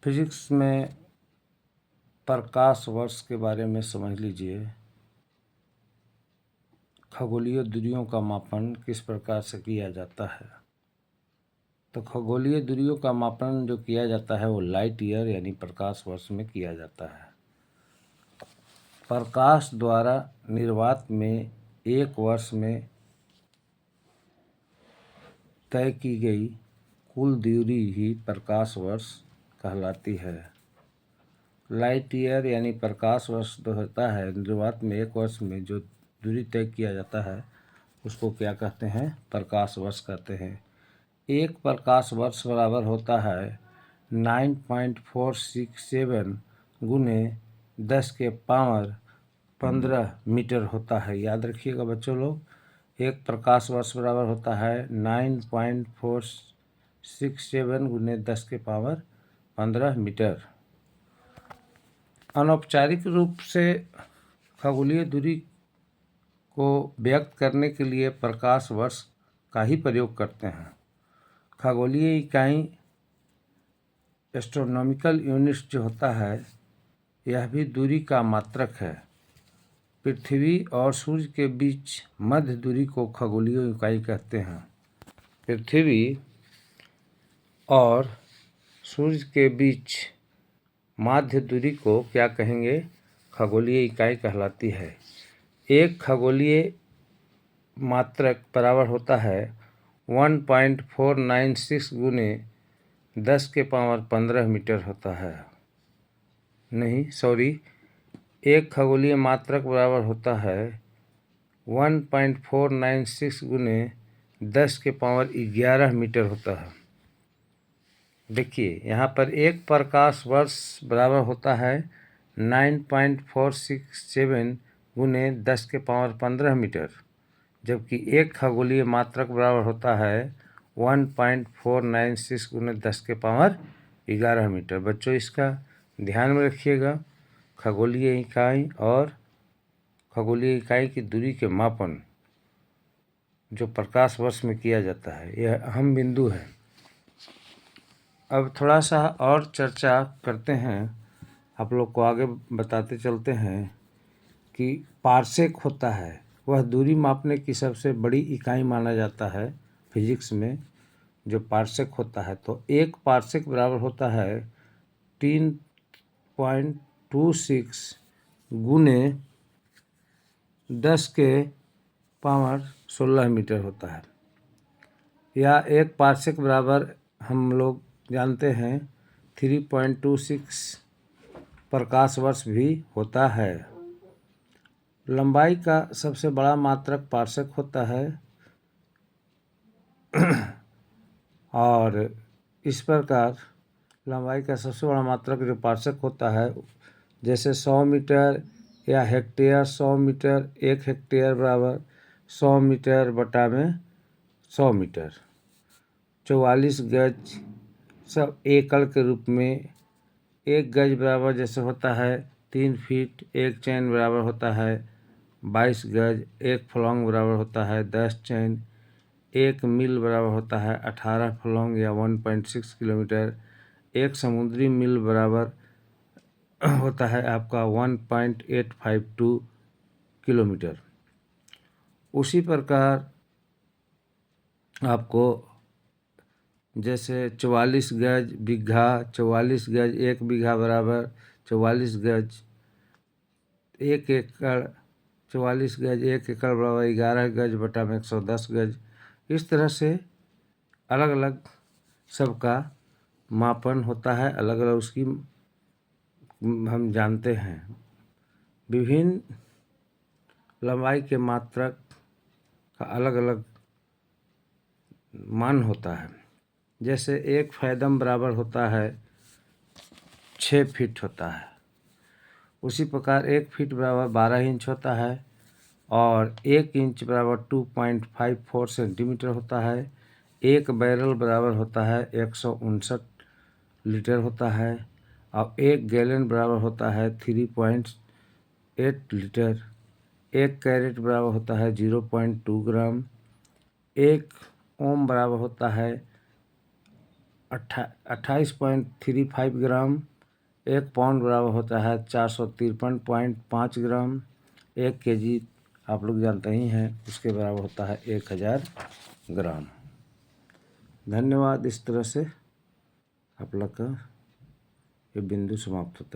Physics में प्रकाश वर्ष के बारे में समझ लीजिए। खगोलीय दूरियों का मापन किस प्रकार से किया जाता है। तो खगोलीय दूरियों का मापन जो किया जाता है वो लाइट ईयर यानी प्रकाश वर्ष में किया जाता है। प्रकाश द्वारा निर्वात में एक वर्ष में तय की गई कुल दूरी ही प्रकाश वर्ष कहलाती है। लाइट ईयर यानी प्रकाश वर्ष जो होता है, निर्वात में एक वर्ष में जो दूरी तय किया जाता है उसको क्या कहते हैं? प्रकाश वर्ष कहते हैं। एक प्रकाश वर्ष बराबर होता है 9.467 गुने 10 के पावर 15 मीटर होता है। याद रखिएगा बच्चों लोग, एक प्रकाश वर्ष बराबर होता है 9.467 गुने 10 के पावर 15 मीटर। अनौपचारिक रूप से खगोलीय दूरी को व्यक्त करने के लिए प्रकाश वर्ष का ही प्रयोग करते हैं। खगोलीय इकाई एस्ट्रोनॉमिकल यूनिट्स जो होता है यह भी दूरी का मात्रक है। पृथ्वी और सूर्य के बीच मध्य दूरी को खगोलीय इकाई कहते हैं। पृथ्वी और सूर्य के बीच माध्य दूरी को क्या कहेंगे? खगोलीय इकाई कहलाती है। एक खगोलीय मात्रक बराबर होता है 1.496 गुने 10 के पावर 15 मीटर होता है। एक खगोलीय मात्रक बराबर होता है 1.496 गुने 10 के पावर 11 मीटर होता है। देखिए यहाँ पर एक प्रकाश वर्ष बराबर होता है 9.467 गुने 10 के पावर 15 मीटर, जबकि एक खगोलीय मात्रक बराबर होता है 1.496 गुने 10 के पावर 11 मीटर। बच्चों इसका ध्यान में रखिएगा। खगोलीय इकाई और खगोलीय इकाई की दूरी के मापन जो प्रकाश वर्ष में किया जाता है यह अहम बिंदु है। अब थोड़ा सा और चर्चा करते हैं, आप लोग को आगे बताते चलते हैं कि पार्सेक होता है वह दूरी मापने की सबसे बड़ी इकाई माना जाता है फिजिक्स में। जो पार्सेक होता है तो एक पार्सेक बराबर होता है 3.26 गुने 10 के पावर 16 मीटर होता है। या एक पार्सेक बराबर हम लोग जानते हैं 3.26 प्रकाश वर्ष भी होता है। लंबाई का सबसे बड़ा मात्रक पार्सेक होता है और इस प्रकार लंबाई का सबसे बड़ा मात्रक जो पार्सेक होता है, जैसे 100 मीटर या हेक्टेयर, 100 मीटर, 1 हेक्टेयर बराबर 100 मीटर बटा में 100 मीटर, 44 गज सब एकड़ के रूप में। 1 गज बराबर जैसे होता है 3 फीट, 1 चैन बराबर होता है 22 गज, 1 फलॉन्ग बराबर होता है 10 चैन, 1 मील बराबर होता है 18 फलॉन्ग या 1.6 किलोमीटर, 1 समुद्री मील बराबर होता है आपका 1.852 किलोमीटर। उसी प्रकार आपको जैसे 44 गज बीघा, 44 गज 1 बीघा बराबर 44 गज, 1 एकड़, 44 गज 1 एकड़ बराबर 11 गज बटा में 110 गज। इस तरह से अलग अलग सबका मापन होता है, अलग अलग उसकी हम जानते हैं। विभिन्न लंबाई के मात्रक का अलग अलग मान होता है। जैसे 1 फैदम बराबर होता है 6 फीट होता है। उसी प्रकार 1 फीट बराबर 12 इंच होता है और 1 इंच बराबर 2.54 सेंटीमीटर होता है। 1 बैरल बराबर होता है 159 लीटर होता है और 1 गैलन बराबर होता है 3.8 लीटर। 1 कैरेट बराबर होता है 0.2 ग्राम। 1 ओम बराबर होता है 28.35 ग्राम। 1 पाउंड बराबर होता है 453.5 ग्राम। 1 केजी आप लोग जानते ही हैं, उसके बराबर होता है 1000 ग्राम। धन्यवाद। इस तरह से आप लोग का ये बिंदु समाप्त होता है।